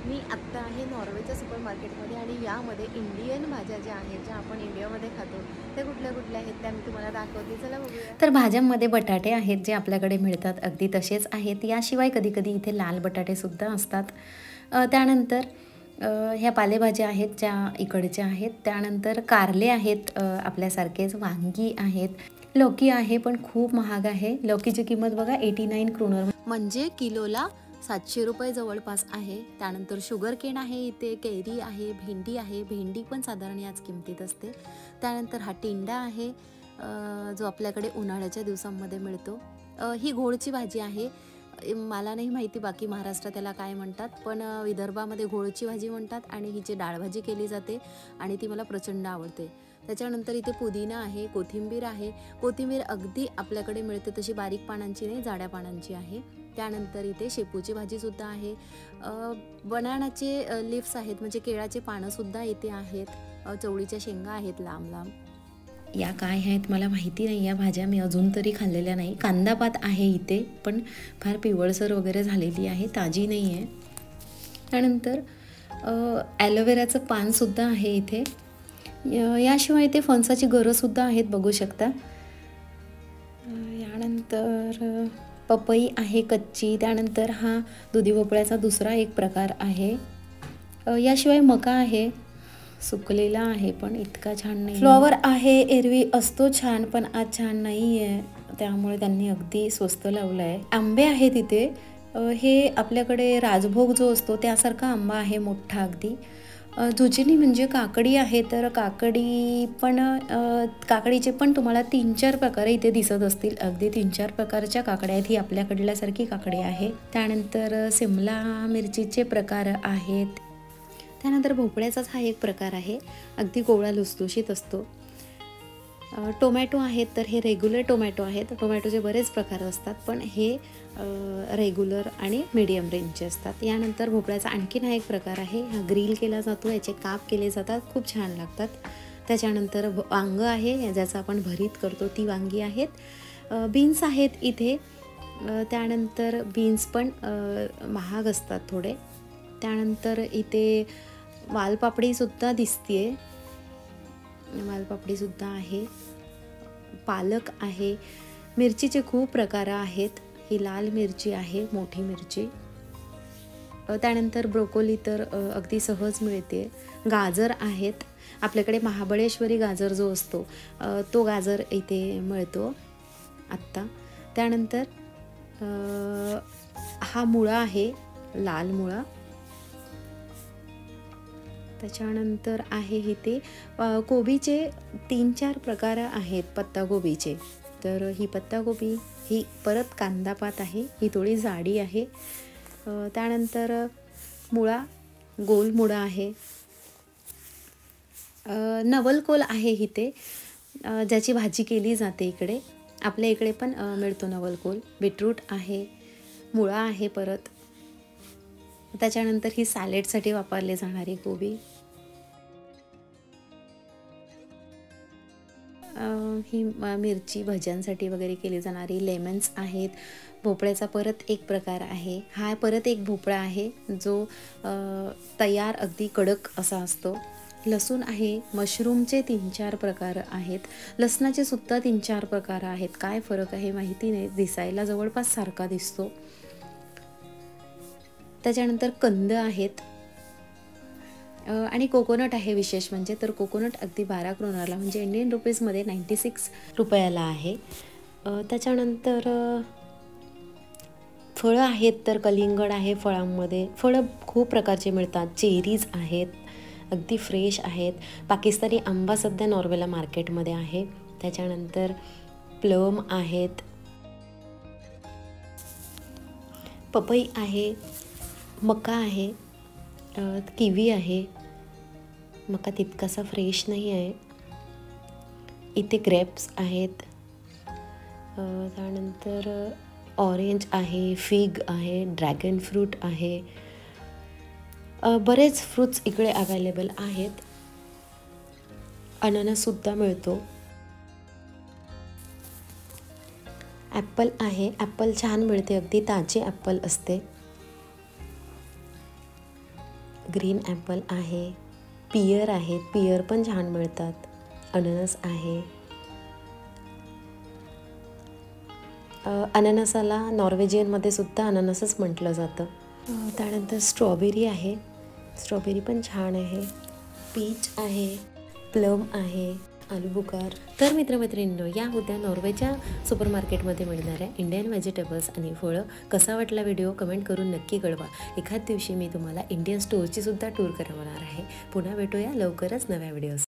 मी आत्ता आहे नॉर्वेच्या सुपर मार्केटमध्ये आणि यामध्ये इंडियन भाज्या ज्या आहेत, ज्या आपण इंडियामध्ये खातो, त्या कुठल्या कुठल्या आहेत त्या मी तुम्हाला दाखवते. चला बघूया. तर भाज्यांमध्ये बटाटे आहेत जे आपल्याकडे मिळतात अगदी तसेच आहेत. याशिवाय कधी कधी इथे लाल बटाटेसुद्धा असतात. त्यानंतर ह्या पालेभाज्या आहेत ज्या इकडच्या आहेत. त्यानंतर कारले आहेत, आपल्यासारखेच वांगी आहेत. लौकी आहे पण खूप महाग आहे. लौकीची किंमत बघा 89 क्रोनर, म्हणजे किलोला 700 रुपये जवळपास आहे. त्यानंतर शुगर केन आहे, इथे कैरी आहे, भेंडी आहे. भेंडी पण साधारण याच किमतीत असते. त्यानंतर हा टिंडा आहे, जो आपल्याकडे उन्हाळ्याच्या दिवसांमध्ये मिळतो. ही घोळची भाजी आहे. मला नाही माहिती बाकी महाराष्ट्रात त्याला काय म्हणतात, पण विदर्भामध्ये घोळची भाजी म्हणतात आणि हिची डाळभाजी केली जाते आणि ती मला प्रचंड आवडते. त्याच्यानंतर इथे पुदिना आहे, कोथिंबीर आहे. कोथिंबीर अगदी आपल्याकडे मिळते तशी बारीक पानांची नाही, जाड्या पानांची आहे. त्यानंतर इथे शेपूची भाजीसुद्धा आहे. बनानाचे लिफ्स आहेत, म्हणजे केळाचे पानंसुद्धा इथे आहेत. चवळीच्या शेंगा आहेत लांब लांब. या काय आहेत मला माहिती नाही. या भाज्या मी अजून तरी खाल्लेल्या नाही. कांदापात आहे इथे, पण फार पिवळसर वगैरे झालेली आहे, ताजी नाही आहे. त्यानंतर ॲलोवेराचं पानसुद्धा आहे इथे. याशिवाय इथे फणसाची गरजसुद्धा आहेत, बघू शकता. यानंतर पपई आहे कच्ची. त्यानंतर हा दुधी भोपळ्याचा दुसरा एक प्रकार आहे. याशिवाय मका आहे, सुकलेला आहे पण इतका छान नाही. फ्लॉवर आहे, एरवी असतो छान पण आज छान नाही आहे, त्यामुळे त्यांनी अगदी स्वस्त लावलं आहे. आंबे आहेत इथे. हे आपल्याकडे राजभोग जो असतो त्यासारखा आंबा आहे, मोठा अगदी. झुचिनी म्हणजे काकडी आहे. तर काकडीचे पण तुम्हाला 3-4 प्रकार इथे दिसत असतील. अगदी 3-4 प्रकारच्या काकड्या आहेत. ही आपल्याकडल्यासारखी काकडी आहे. त्यानंतर सिमला मिरचीचे प्रकार आहेत. त्यानंतर भोपळ्याचाच हा एक प्रकार आहे, अगदी गोळा लुसलुशीत असतो. टोमॅटो आहेत, तर हे रेग्युलर टोमॅटो आहेत. टोमॅटोचे बरेच प्रकार असतात, पण हे रेग्युलर आणि मीडियम रेंजचे असतात. यानंतर भोपळ्याचा आणखीन हा एक प्रकार आहे. हा ग्रिल केला जातो, याचे काप केले जातात, खूप छान लागतात. त्याच्यानंतर वांग आहे, ज्याचं आपण भरीत करतो, ती वांगी आहेत. बीन्स आहेत इथे. त्यानंतर बीन्स पण महाग असतात थोडे. त्यानंतर इथे वालपापडीसुद्धा दिसते, वालपापडीसुद्धा आहे. पालक आहे. मिरचीचे खूप प्रकार आहेत. ही लाल मिरची आहे, मोठी मिरची. त्यानंतर ब्रोकोली तर अगदी सहज मिळते. गाजर आहेत. आपल्याकडे महाबळेश्वरी गाजर जो असतो तो गाजर इथे मिळतो आत्ता. त्यानंतर हा मुळा आहे, लाल मुळा. त्याच्यानंतर आहे इथे कोबीचे 3-4 प्रकार आहेत पत्तागोबीचे. तर ही पत्तागोबी, ही परत कांदापात आहे, ही थोडी जाडी आहे. त्यानंतर मुळा, गोल मुळा आहे. नवलकोल आहे इथे, ज्याची भाजी केली जाते इकडे. आपल्या इकडे पण मिळतो नवलकोल. बीटरूट आहे, मुळा आहे परत. त्याच्यानंतर ही सॅलेडसाठी वापरली जाणारी कोबी. ही मिरची भज्यांसाठी वगैरे केली जाणारी. लेमन्स आहेत. भोपळ्याचा परत एक प्रकार आहे. हा परत एक भोपळा आहे जो तयार अगदी कडक असा असतो. लसूण आहे. मशरूमचे 3-4 प्रकार आहेत. लसणाचे सुद्धा 3-4 प्रकार आहेत. काय फरक आहे माहिती नाही, दिसायला जवळपास सारखा दिसतो. त्याच्यानंतर कंद आहेत आणि कोकोनट आहे. विशेष म्हणजे तर कोकोनट अगदी 12 क्रोनरला, म्हणजे इंडियन रुपीजमध्ये 96 रुपयाला आहे. त्याच्यानंतर फळं आहेत, तर कलिंगड आहे. फळांमध्ये फळं खूप प्रकारचे मिळतात. चेरीज आहेत, अगदी फ्रेश आहेत. पाकिस्तानी आंबा सध्या नॉर्वेला मार्केटमध्ये आहे. त्याच्यानंतर प्लम आहेत. पपई आहे. मका आहे. किवी आहे. मका तितकासा फ्रेश नाही आहे. इथे ग्रेप्स आहेत. त्यानंतर ऑरेंज आहे, फिग आहे, ड्रॅगन फ्रूट आहे. बरेच फ्रूट्स इकडे अवेलेबल आहेत. अननससुद्धा मिळतो. ॲपल आहे. ॲपल छान मिळते, अगदी ताजे ॲपल असते. ग्रीन ॲपल आहे, पियर आहेत, पियर पण छान मिळतात, अननस आहे. अननसाला नॉर्वेजियनमध्ये सुद्धा अननसच म्हटलं जातं. त्यानंतर स्ट्रॉबेरी आहे, स्ट्रॉबेरी पण छान आहे, पीच आहे, प्लम आहे, आलूबुखार. तर मित्रमैत्रिणींनो, या होत्या नॉर्वेच्या सुपरमार्केटमध्ये मिळणाऱ्या इंडियन व्हेजिटेबल्स आणि फळं. कसा वाटला व्हिडिओ कमेंट करून नक्की कळवा. एखाद दिवशी मी तुम्हाला इंडियन स्टोअरची सुद्धा टूर करवणार आहे. पुन्हा भेटूया लवकरच नव्या व्हिडिओज.